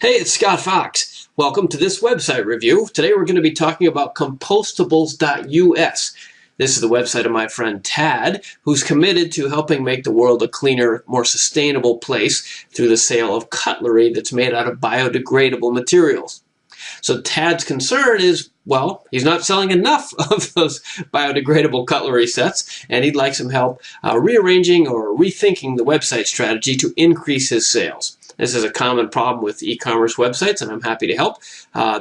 Hey, it's Scott Fox. Welcome to this website review. Today we're going to be talking about compostables.us. This is the website of my friend Tad, who's committed to helping make the world a cleaner, more sustainable place through the sale of cutlery that's made out of biodegradable materials. So Tad's concern is, well, he's not selling enough of those biodegradable cutlery sets, and he'd like some help rearranging or rethinking the website strategy to increase his sales. This is a common problem with e-commerce websites, and I'm happy to help.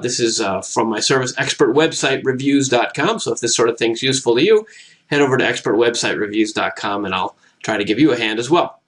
This is from my service, expertwebsitereviews.com, so if this sort of thing's useful to you, head over to expertwebsitereviews.com, and I'll try to give you a hand as well.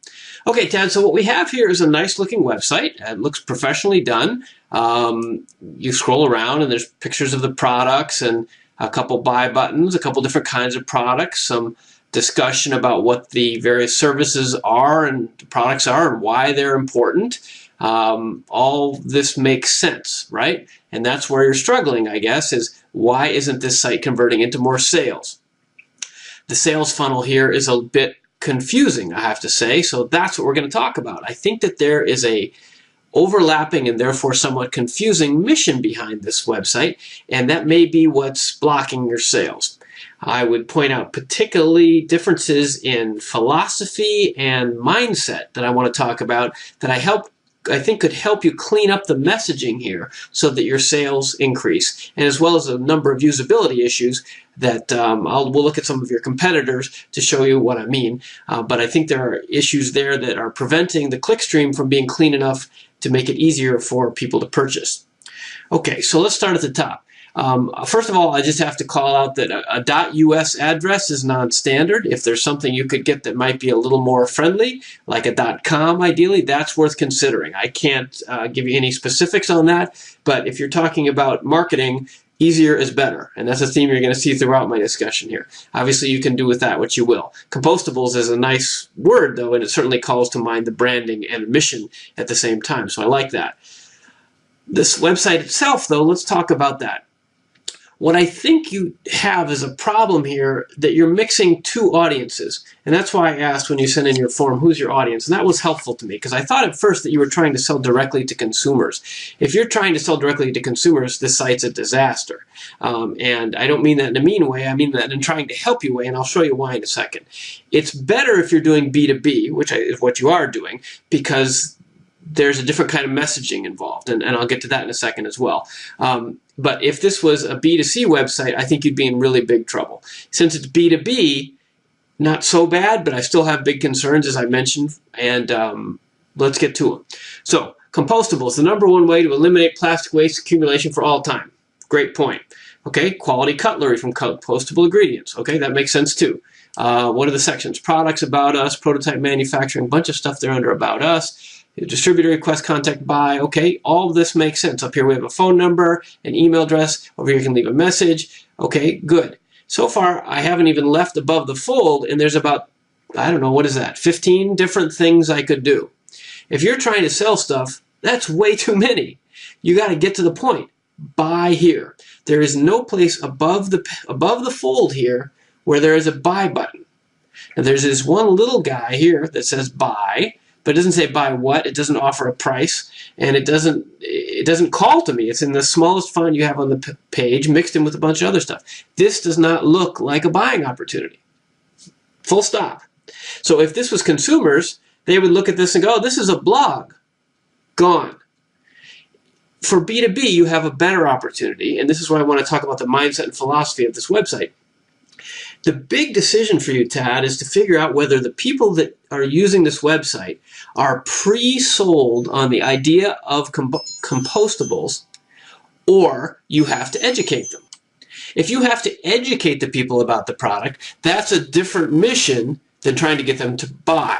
Okay, Tad, so what we have here is a nice-looking website. It looks professionally done. You scroll around, and there's pictures of the products and a couple buy buttons, a couple different kinds of products, some discussion about what the various services are and products are and why they're important. All this makes sense, right? And that's where you're struggling, I guess, is why isn't this site converting into more sales? The sales funnel here is a bit confusing, I have to say, so that's what we're going to talk about. I think that there is a overlapping and therefore somewhat confusing mission behind this website, and that may be what's blocking your sales. I would point out particularly differences in philosophy and mindset that I want to talk about that I think could help you clean up the messaging here so that your sales increase, and as well as a number of usability issues that we'll look at some of your competitors to show you what I mean. But I think there are issues there that are preventing the clickstream from being clean enough to make it easier for people to purchase. Okay, so let's start at the top. First of all, I just have to call out that a .us address is non-standard. If there's something you could get that might be a little more friendly, like a .com ideally, that's worth considering. I can't give you any specifics on that, but if you're talking about marketing, easier is better, and that's a theme you're going to see throughout my discussion here. Obviously, you can do with that what you will. Compostables is a nice word, though, and it certainly calls to mind the branding and mission at the same time, so I like that. This website itself, though, let's talk about that. What I think you have is a problem here that you're mixing two audiences. And that's why I asked when you sent in your form, who's your audience? And that was helpful to me because I thought at first that you were trying to sell directly to consumers. If you're trying to sell directly to consumers, this site's a disaster. And I don't mean that in a mean way. I mean that in trying to help you way, and I'll show you why in a second. It's better if you're doing B2B, which is what you are doing, because there's a different kind of messaging involved, and I'll get to that in a second as well. But if this was a B2C website, I think you'd be in really big trouble. Since it's B2B, not so bad, but I still have big concerns, as I mentioned, and let's get to them. So, compostables, the #1 way to eliminate plastic waste accumulation for all time. Great point. Okay, quality cutlery from compostable ingredients. Okay, that makes sense too. What are the sections? Products, about us, prototype manufacturing, a bunch of stuff there under about us. Distributor request, contact, buy. Okay, all of this makes sense. Up here we have a phone number, an email address. Over here you can leave a message. Okay, good. So far I haven't even left above the fold, and there's about, I don't know, what is that, 15 different things I could do. If you're trying to sell stuff, that's way too many. You got to get to the point. Buy here. There is no place above the fold here where there is a buy button. And there's this one little guy here that says buy, but it doesn't say buy what, it doesn't offer a price, and it doesn't call to me. It's in the smallest font you have on the page, mixed in with a bunch of other stuff. This does not look like a buying opportunity. Full stop. So if this was consumers, they would look at this and go, oh, this is a blog. Gone. For B2B, you have a better opportunity, and this is why I want to talk about the mindset and philosophy of this website. The big decision for you, Tad, is to figure out whether the people that are using this website are pre-sold on the idea of compostables, or you have to educate them. If you have to educate the people about the product, that's a different mission than trying to get them to buy.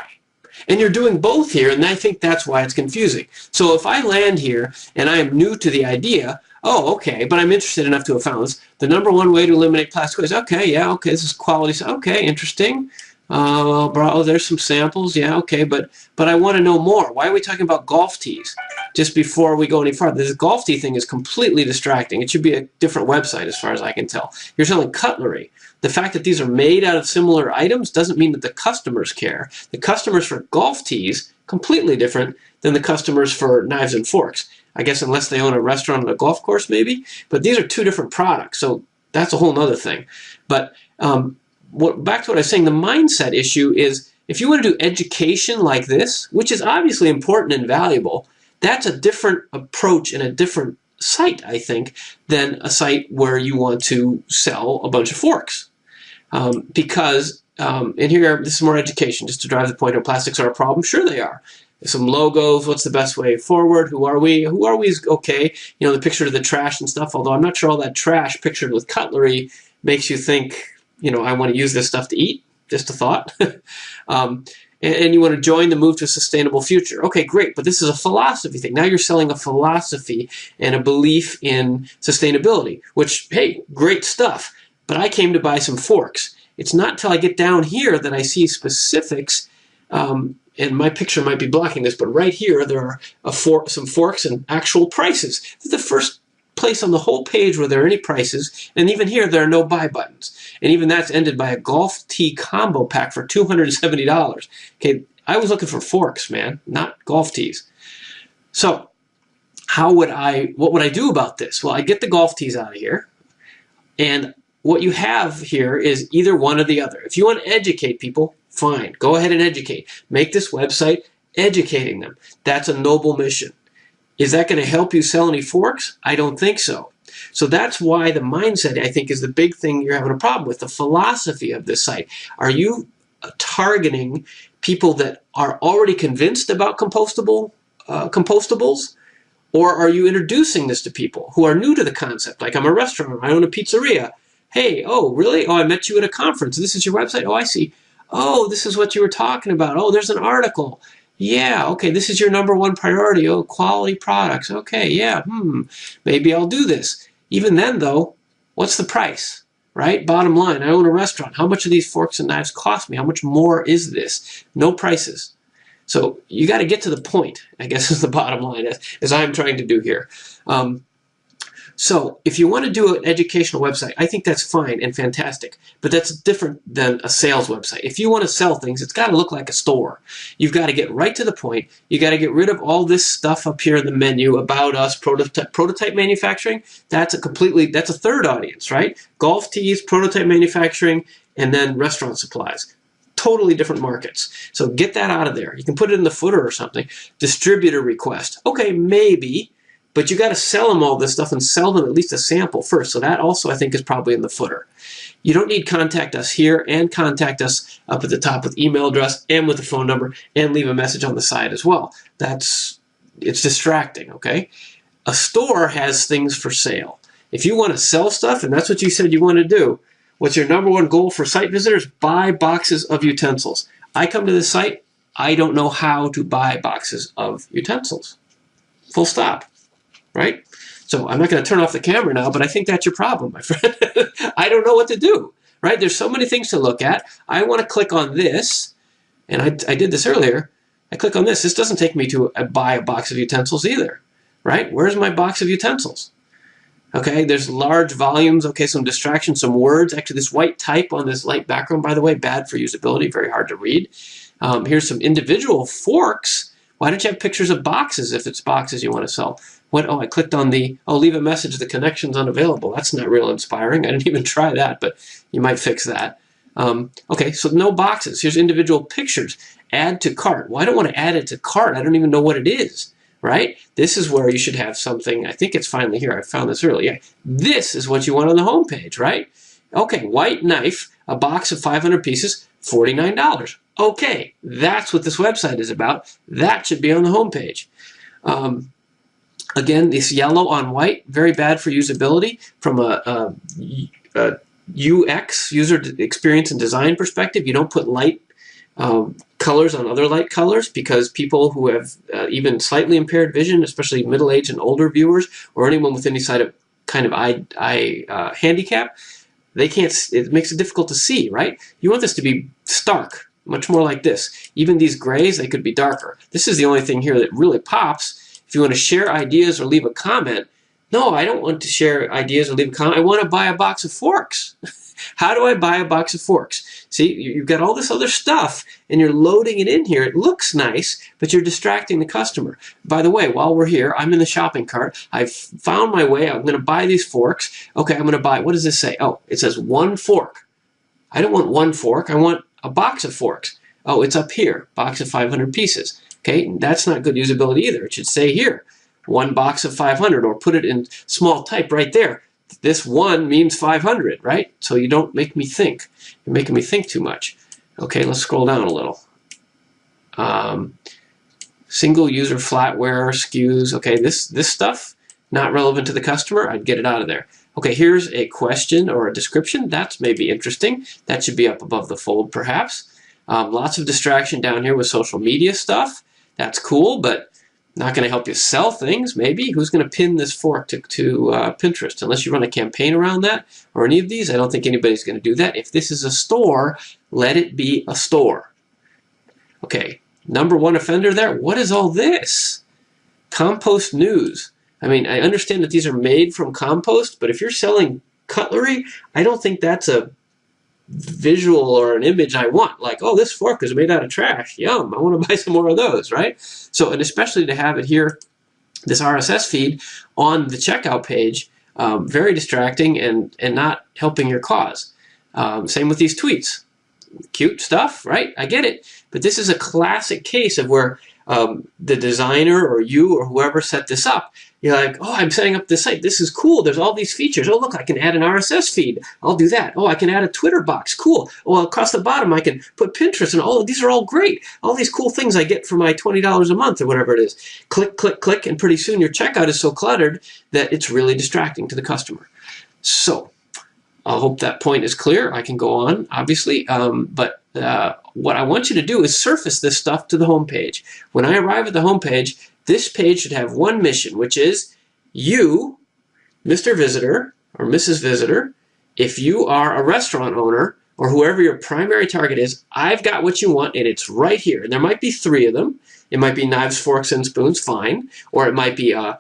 And you're doing both here, and I think that's why it's confusing. So if I land here and I am new to the idea, oh, okay, but I'm interested enough to have found this. The #1 way to eliminate plastic waste. Okay, yeah, okay, this is quality. Okay, interesting. Oh, there's some samples. Yeah, okay, but I want to know more. Why are we talking about golf tees just before we go any farther? This golf tee thing is completely distracting. It should be a different website as far as I can tell. You're selling cutlery. The fact that these are made out of similar items doesn't mean that the customers care. The customers for golf tees completely different than the customers for knives and forks. I guess unless they own a restaurant and a golf course maybe, but these are two different products, so that's a whole other thing. But back to what I was saying, the mindset issue is if you want to do education like this, which is obviously important and valuable, that's a different approach and a different site, I think, than a site where you want to sell a bunch of forks. And here, this is more education, just to drive the point of plastics are a problem. Sure they are. Some logos, what's the best way forward, who are we? Who are we is okay. You know, the picture of the trash and stuff, although I'm not sure all that trash pictured with cutlery makes you think, you know, I want to use this stuff to eat. Just a thought. And you want to join the move to a sustainable future. Okay, great, but this is a philosophy thing. Now you're selling a philosophy and a belief in sustainability, which, hey, great stuff. But I came to buy some forks. It's not until I get down here that I see specifics, and my picture might be blocking this, but right here there are some forks and actual prices. This is the first place on the whole page where there are any prices, and even here there are no buy buttons. And even that's ended by a golf tee combo pack for $270. Okay, I was looking for forks, man, not golf tees. So what would I do about this? Well, I get the golf tees out of here, and what you have here is either one or the other. If you want to educate people, fine, go ahead and educate. Make this website educating them. That's a noble mission. Is that going to help you sell any forks? I don't think so. So that's why the mindset, I think, is the big thing you're having a problem with, the philosophy of this site. Are you targeting people that are already convinced about compostables? Or are you introducing this to people who are new to the concept? Like, I'm a restaurant, I own a pizzeria. Hey, oh, really? Oh, I met you at a conference. This is your website? Oh, I see. Oh, this is what you were talking about. Oh, there's an article. Yeah, okay, this is your #1 priority. Oh, quality products. Okay, yeah, maybe I'll do this. Even then, though, what's the price, right? Bottom line, I own a restaurant. How much do these forks and knives cost me? How much more is this? No prices. So you got to get to the point, I guess, is the bottom line, as I'm trying to do here. So if you want to do an educational website, I think that's fine and fantastic, but that's different than a sales website. If you want to sell things, it's got to look like a store. You've got to get right to the point. You got to get rid of all this stuff up here in the menu, about us, prototype manufacturing. That's a third audience, right? Golf tees, prototype manufacturing, and then restaurant supplies. Totally different markets. So get that out of there. You can put it in the footer or something. Distributor request. Okay, maybe. But you got to sell them all this stuff and sell them at least a sample first. So that also, I think, is probably in the footer. You don't need contact us here, and contact us up at the top with email address and with the phone number, and leave a message on the side as well. It's distracting, okay? A store has things for sale. If you want to sell stuff, and that's what you said you want to do, what's your #1 goal for site visitors? Buy boxes of utensils. I come to this site, I don't know how to buy boxes of utensils. Full stop. Right? So I'm not going to turn off the camera now, but I think that's your problem, my friend. I don't know what to do, right? There's so many things to look at. I want to click on this, and I did this earlier. I click on this. This doesn't take me to buy a box of utensils either, right? Where's my box of utensils? Okay, there's large volumes. Okay, some distractions, some words. Actually, this white type on this light background, by the way, bad for usability, very hard to read. Here's some individual forks. Why don't you have pictures of boxes if it's boxes you want to sell? Oh, I clicked on leave a message, the connection's unavailable. That's not real inspiring. I didn't even try that, but you might fix that. Okay, so no boxes. Here's individual pictures. Add to cart. Well, I don't want to add it to cart. I don't even know what it is, right? This is where you should have something. I think it's finally here. I found this earlier. Yeah. This is what you want on the home page, right? Okay, white knife, a box of 500 pieces, $49. Okay, that's what this website is about. That should be on the home page. Again, this yellow on white, very bad for usability from a UX, user experience and design perspective. You don't put light colors on other light colors, because people who have even slightly impaired vision, especially middle-aged and older viewers, or anyone with any kind of eye handicap, they can't. It makes it difficult to see, right? You want this to be stark, much more like this. Even these grays, they could be darker. This is the only thing here that really pops. If you want to share ideas or leave a comment, no, I don't want to share ideas or leave a comment. I want to buy a box of forks. How do I buy a box of forks? See, you've got all this other stuff and you're loading it in here. It looks nice, but you're distracting the customer. By the way, while we're here, I'm in the shopping cart. I've found my way. I'm going to buy these forks. Okay, I'm going to buy, what does this say? Oh, it says 1 fork. I don't want 1 fork. I want a box of forks. Oh, it's up here, box of 500 pieces. Okay, that's not good usability either. It should say here, 1 box of 500, or put it in small type right there. This 1 means 500, right? So you don't make me think. You're making me think too much. Okay, let's scroll down a little. Single user flatware SKUs. Okay, this stuff, not relevant to the customer. I'd get it out of there. Okay, here's a question or a description. That's maybe interesting. That should be up above the fold, perhaps. Lots of distraction down here with social media stuff. That's cool, but not going to help you sell things, maybe. Who's going to pin this fork to Pinterest? Unless you run a campaign around that or any of these, I don't think anybody's going to do that. If this is a store, let it be a store. Okay, number 1 offender there. What is all this? Compost news. I mean, I understand that these are made from compost, but if you're selling cutlery, I don't think that's a visual or an image I want. Like, oh, this fork is made out of trash. Yum, I want to buy some more of those, right? So, and especially to have it here, this RSS feed on the checkout page, very distracting and not helping your cause. Same with these tweets. Cute stuff, right? I get it. But this is a classic case of where the designer or you or whoever set this up, you're like, oh, I'm setting up this site. This is cool. There's all these features. Oh, look, I can add an RSS feed. I'll do that. Oh, I can add a Twitter box. Cool. Oh, across the bottom, I can put Pinterest, and all of these are all great. All these cool things I get for my $20 a month or whatever it is. Click, click, click, and pretty soon your checkout is so cluttered that it's really distracting to the customer. So I hope that point is clear. I can go on, obviously, but what I want you to do is surface this stuff to the homepage. When I arrive at the homepage, this page should have one mission, which is you, Mr. Visitor or Mrs. Visitor, if you are a restaurant owner or whoever your primary target is, I've got what you want and it's right here. And there might be 3 of them. It might be knives, forks, and spoons, fine. Or it might be a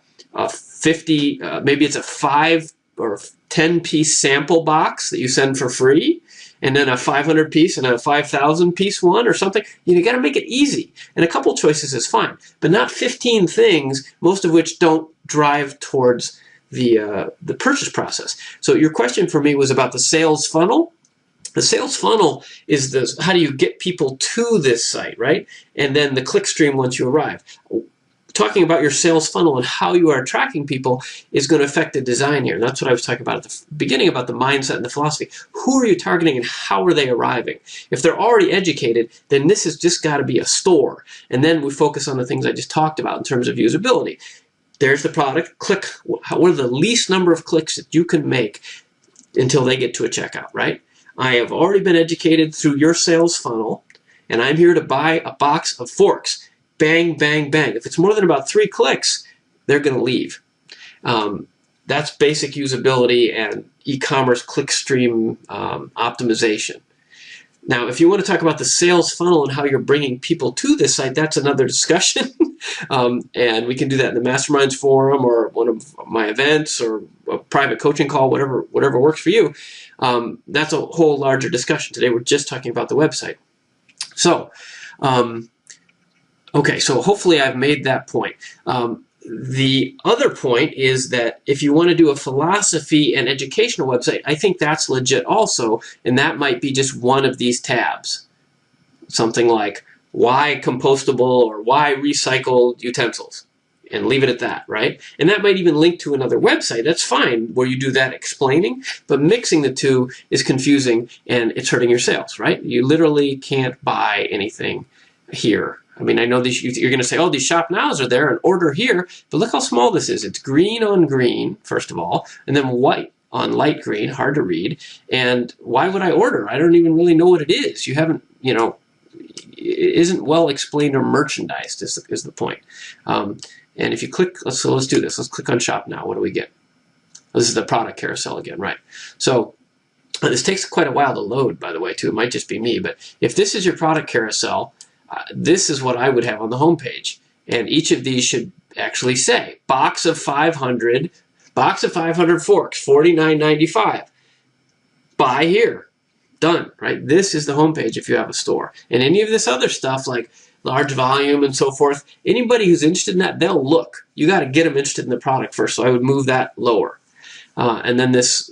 50, maybe it's a 5 or 10-piece sample box that you send for free, and then a 500-piece and a 5,000-piece one or something. You got to make it easy. And a couple choices is fine, but not 15 things, most of which don't drive towards the purchase process. So your question for me was about the sales funnel. The sales funnel is this: how do you get people to this site, right? And then the click stream once you arrive. Talking about your sales funnel and how you are attracting people is going to affect the design here. And that's what I was talking about at the beginning about the mindset and the philosophy. Who are you targeting and how are they arriving? If they're already educated, then this has just got to be a store. And then we focus on the things I just talked about in terms of usability. There's the product. Click. What are the least number of clicks that you can make until they get to a checkout, right? I have already been educated through your sales funnel, and I'm here to buy a box of forks. Bang, bang, bang. If it's more than about 3 clicks, they're going to leave. That's basic usability and e-commerce clickstream optimization. Now, if you want to talk about the sales funnel and how you're bringing people to this site, that's another discussion. And we can do that in the Masterminds forum or one of my events or a private coaching call, whatever works for you. That's a whole larger discussion. Today, we're just talking about the website. So, okay, so hopefully I've made that point. The other point is that if you want to do a philosophy and educational website, I think that's legit also, and that might be just one of these tabs. Something like why compostable or why recycled utensils, and leave it at that, right? And that might even link to another website. That's fine where you do that explaining, but mixing the two is confusing and it's hurting your sales, right? You literally can't buy anything here. I mean, I know these, you're going to say, oh, these shop nows are there and order here, but look how small this is. It's green on green, first of all, and then white on light green, hard to read. And why would I order? I don't even really know what it is. You haven't, you know, it isn't well explained or merchandised is the point. And if you click, so let's do this. Let's click on shop now. What do we get? This is the product carousel again, right? So this takes quite a while to load, by the way, too. It might just be me, but if this is your product carousel, this is what I would have on the home page. And each of these should actually say, box of 500 forks, $49.95. buy here. Done, right? This is the homepage if you have a store. And any of this other stuff like large volume and so forth, anybody who's interested in that, they'll look. You got to get them interested in the product first, so I would move that lower. And then this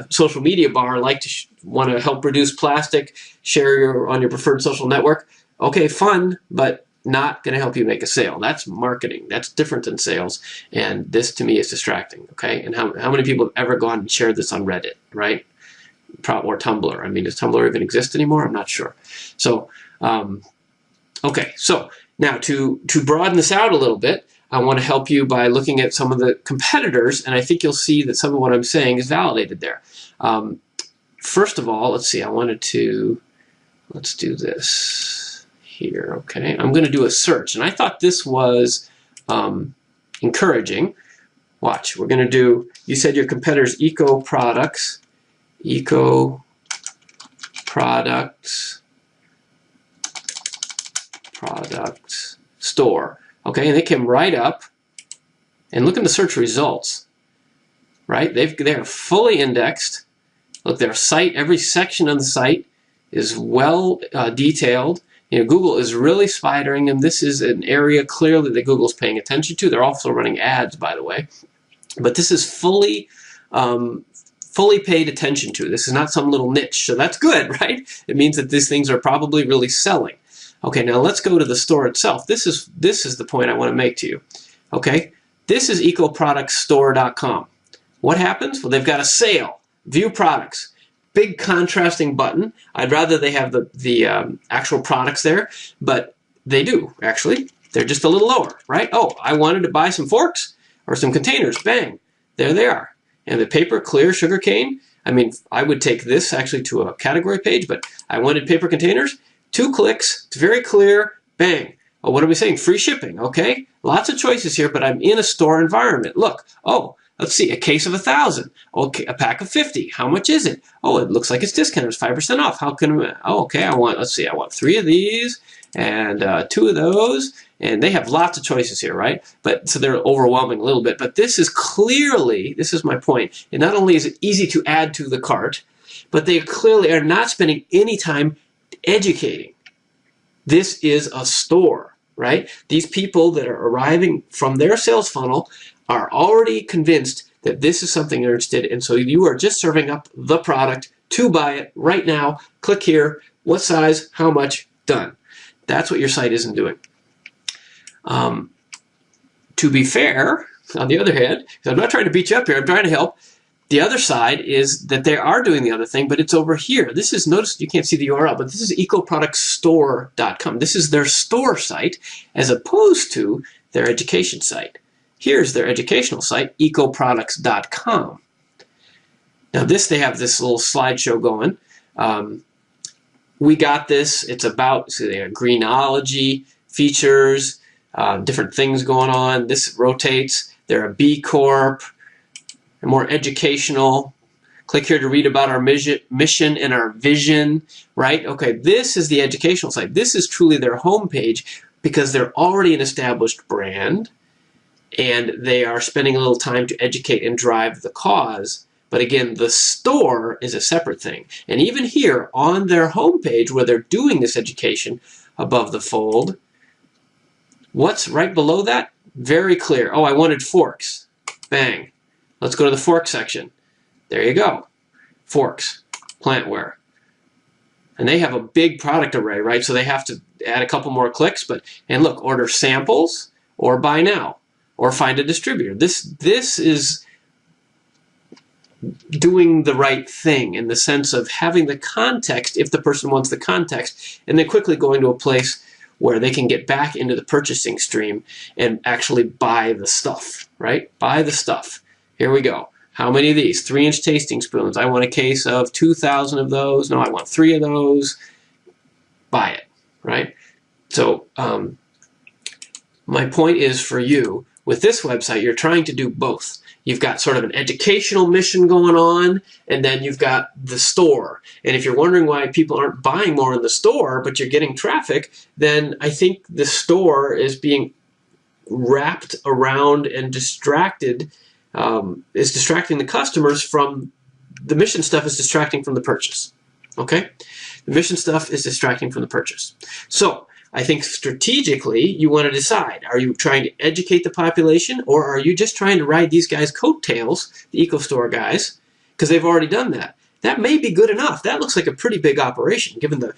social media bar, like to want to help reduce plastic, share on your preferred social network. Okay, fun, but not going to help you make a sale. That's marketing. That's different than sales. And this to me is distracting. Okay, and how many people have ever gone and shared this on Reddit, right? Or Tumblr. I mean, does Tumblr even exist anymore? I'm not sure. So, okay, so now to broaden this out a little bit, I want to help you by looking at some of the competitors, and I think you'll see that some of what I'm saying is validated there. First of all, let's see, let's do this here, okay? I'm going to do a search, and I thought this was encouraging. Watch, we're going to do, you said your competitors, Eco Products store. Okay, and they came right up, and look in the search results, right? They're fully indexed. Look, their site, every section on the site is well detailed. You know, Google is really spidering them. This is an area clearly that Google's paying attention to. They're also running ads, by the way. But this is fully paid attention to. This is not some little niche, so that's good, right? It means that these things are probably really selling. Okay, now let's go to the store itself. This is the point I want to make to you. Okay, this is ecoproductsstore.com. What happens? Well, they've got a sale. View products. Big contrasting button. I'd rather they have the actual products there, but they do, actually. They're just a little lower, right? Oh, I wanted to buy some forks or some containers. Bang. There they are. And the paper, clear, sugarcane. I mean, I would take this actually to a category page, but I wanted paper containers. 2 clicks, it's very clear, bang. Oh, what are we saying? Free shipping, okay? Lots of choices here, but I'm in a store environment. Look, oh, let's see, a case of 1,000. Okay, a pack of 50. How much is it? Oh, it looks like it's discounted. It's 5% off. How can I, oh, okay, let's see, I want 3 of these and 2 of those. And they have lots of choices here, right? But so they're overwhelming a little bit. But this is clearly, this is my point. And not only is it easy to add to the cart, but they clearly are not spending any time educating. This is a store, right? These people that are arriving from their sales funnel are already convinced that this is something they're interested in. So you are just serving up the product to buy it right now. Click here. What size? How much? Done. That's what your site isn't doing. To be fair, on the other hand, because I'm not trying to beat you up here, I'm trying to help. The other side is that they are doing the other thing, but it's over here. This is, notice you can't see the URL, but this is ecoproductsstore.com. This is their store site as opposed to their education site. Here's their educational site, ecoproducts.com. Now this, they have this little slideshow going. We got this. It's about, so they have greenology, features, different things going on. This rotates. They're a B Corp. More educational. Click here to read about our mission and our vision, right? Okay, this is the educational site. This is truly their homepage because they're already an established brand and they are spending a little time to educate and drive the cause. But again, the store is a separate thing. And even here on their homepage where they're doing this education above the fold, what's right below that? Very clear. Oh, I wanted forks. Bang. Let's go to the fork section. There you go. Forks, plantware. And they have a big product array, right? So they have to add a couple more clicks. And look, order samples or buy now or find a distributor. This is doing the right thing in the sense of having the context if the person wants the context, and then quickly going to a place where they can get back into the purchasing stream and actually buy the stuff, right? Buy the stuff. Here we go. How many of these? 3-inch tasting spoons. I want a case of 2,000 of those. No, I want 3 of those. Buy it, right? So my point is for you, with this website, you're trying to do both. You've got sort of an educational mission going on, and then you've got the store. And if you're wondering why people aren't buying more in the store, but you're getting traffic, then I think the store is being wrapped around and distracted, is distracting the customers from the mission stuff is distracting from the purchase. Okay? The mission stuff is distracting from the purchase. So I think strategically you want to decide, are you trying to educate the population, or are you just trying to ride these guys' coattails, the EcoStore guys, because they've already done that? That may be good enough. That looks like a pretty big operation, given the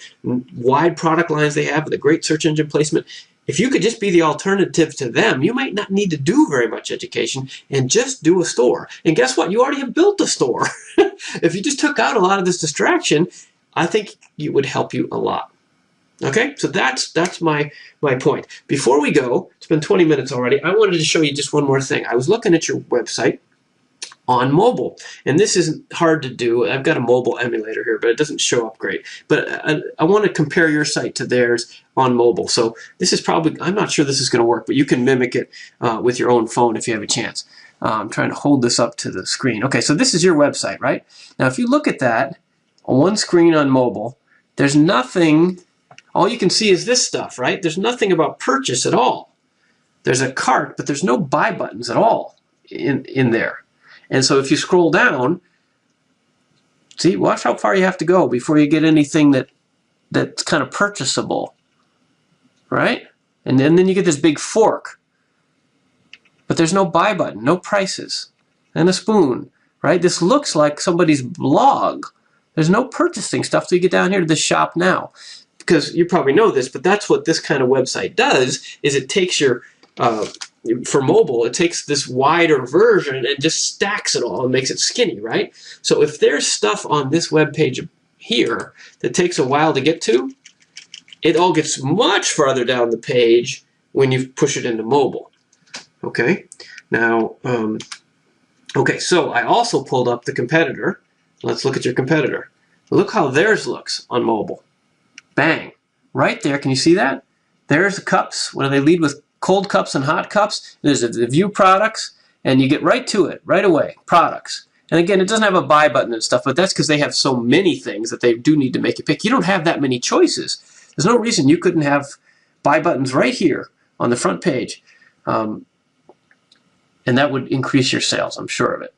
wide product lines they have, the great search engine placement. If you could just be the alternative to them, you might not need to do very much education and just do a store. And guess what? You already have built a store. If you just took out a lot of this distraction, I think it would help you a lot. Okay, so that's my point. Before we go, it's been 20 minutes already, I wanted to show you just one more thing. I was looking at your website on mobile, and this isn't hard to do. I've got a mobile emulator here, but it doesn't show up great. But I want to compare your site to theirs on mobile. So this is probably, I'm not sure this is going to work, but you can mimic it with your own phone if you have a chance. I'm trying to hold this up to the screen. Okay, so this is your website, right? Now if you look at that on one screen on mobile, there's nothing, all you can see is this stuff, right? There's nothing about purchase at all. There's a cart, but there's no buy buttons at all in there. And so if you scroll down, see, watch how far you have to go before you get anything that's kind of purchasable, right? And then you get this big fork. But there's no buy button, no prices, and a spoon, right? This looks like somebody's blog. There's no purchasing stuff till you get down here to the shop now. Because you probably know this, but that's what this kind of website does, is it takes your for mobile, it takes this wider version and just stacks it all and makes it skinny, right? So if there's stuff on this web page here that takes a while to get to, it all gets much farther down the page when you push it into mobile. Okay, now, okay, so I also pulled up the competitor. Let's look at your competitor. Look how theirs looks on mobile. Bang, right there, can you see that? There's the cups. What do they lead with? Cold cups and hot cups. There's the view products, and you get right to it, right away, products. And again, it doesn't have a buy button and stuff, but that's because they have so many things that they do need to make you pick. You don't have that many choices. There's no reason you couldn't have buy buttons right here on the front page. And that would increase your sales, I'm sure of it.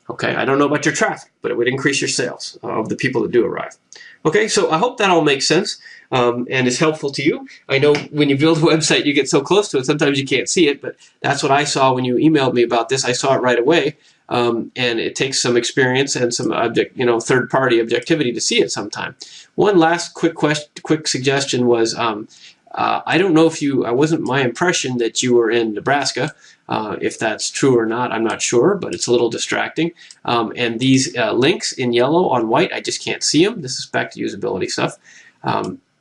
Okay, I don't know about your traffic, but it would increase your sales of the people that do arrive. Okay, so I hope that all makes sense and is helpful to you. I know when you build a website, you get so close to it, sometimes you can't see it, but that's what I saw when you emailed me about this. I saw it right away, and it takes some experience and some third-party objectivity to see it sometime. One last quick suggestion was, I don't know if I wasn't my impression that you were in Nebraska. If that's true or not, I'm not sure, but it's a little distracting. And these links in yellow on white, I just can't see them. This is back to usability stuff.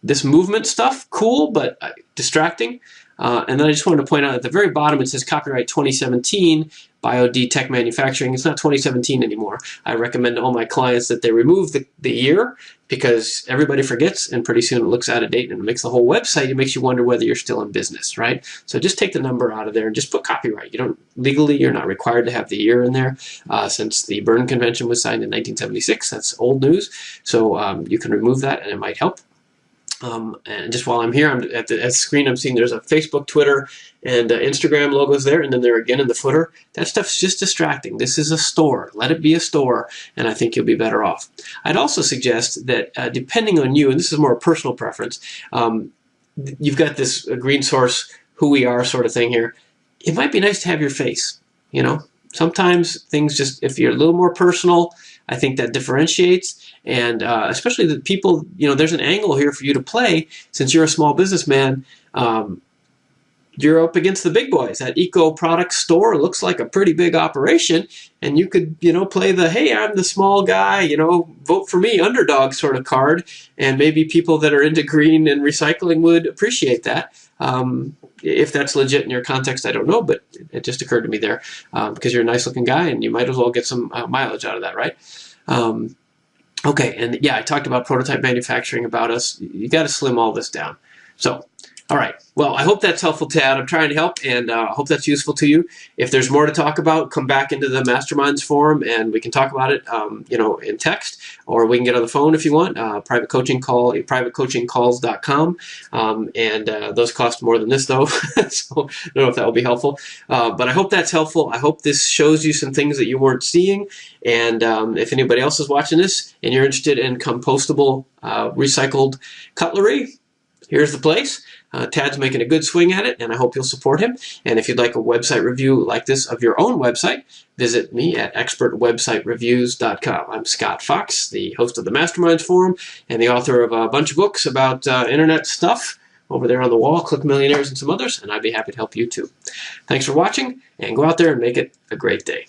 This movement stuff, cool, but distracting. And then I just wanted to point out at the very bottom, it says copyright 2017, BioD Tech Manufacturing. It's not 2017 anymore. I recommend to all my clients that they remove the year, because everybody forgets, and pretty soon it looks out of date and it makes the whole website. It makes you wonder whether you're still in business, right? So just take the number out of there and just put copyright. You don't legally, you're not required to have the year in there since the Berne Convention was signed in 1976. That's old news. So you can remove that and it might help. And just while I'm here, I'm at the screen, I'm seeing there's a Facebook, Twitter, and Instagram logos there, and then they're again in the footer. That stuff's just distracting. This is a store. Let it be a store, and I think you'll be better off. I'd also suggest that depending on you, and this is more a personal preference, you've got this green source, who we are sort of thing here. It might be nice to have your face, you know? Sometimes things just, if you're a little more personal, I think that differentiates. And especially the people, you know, there's an angle here for you to play. Since you're a small businessman, you're up against the big boys. That eco product store looks like a pretty big operation, and you could, you know, play the, hey, I'm the small guy, you know, vote for me, underdog sort of card, and maybe people that are into green and recycling would appreciate that. If that's legit in your context, I don't know, but it just occurred to me there, because you're a nice looking guy and you might as well get some mileage out of that, right? Okay, and yeah, I talked about prototype manufacturing, about us. You got to slim all this down. So All right. Well, I hope that's helpful, Tad. I'm trying to help, and I hope that's useful to you. If there's more to talk about, come back into the Masterminds forum, and we can talk about it, in text, or we can get on the phone if you want. Private coaching call, privatecoachingcalls.com, and those cost more than this, though, so I don't know if that will be helpful. But I hope that's helpful. I hope this shows you some things that you weren't seeing, and if anybody else is watching this and you're interested in compostable, recycled cutlery, here's the place. Tad's making a good swing at it, and I hope you'll support him. And if you'd like a website review like this of your own website, visit me at expertwebsitereviews.com. I'm Scott Fox, the host of the Masterminds Forum and the author of a bunch of books about internet stuff over there on the wall, Click Millionaires and some others, and I'd be happy to help you too. Thanks for watching, and go out there and make it a great day.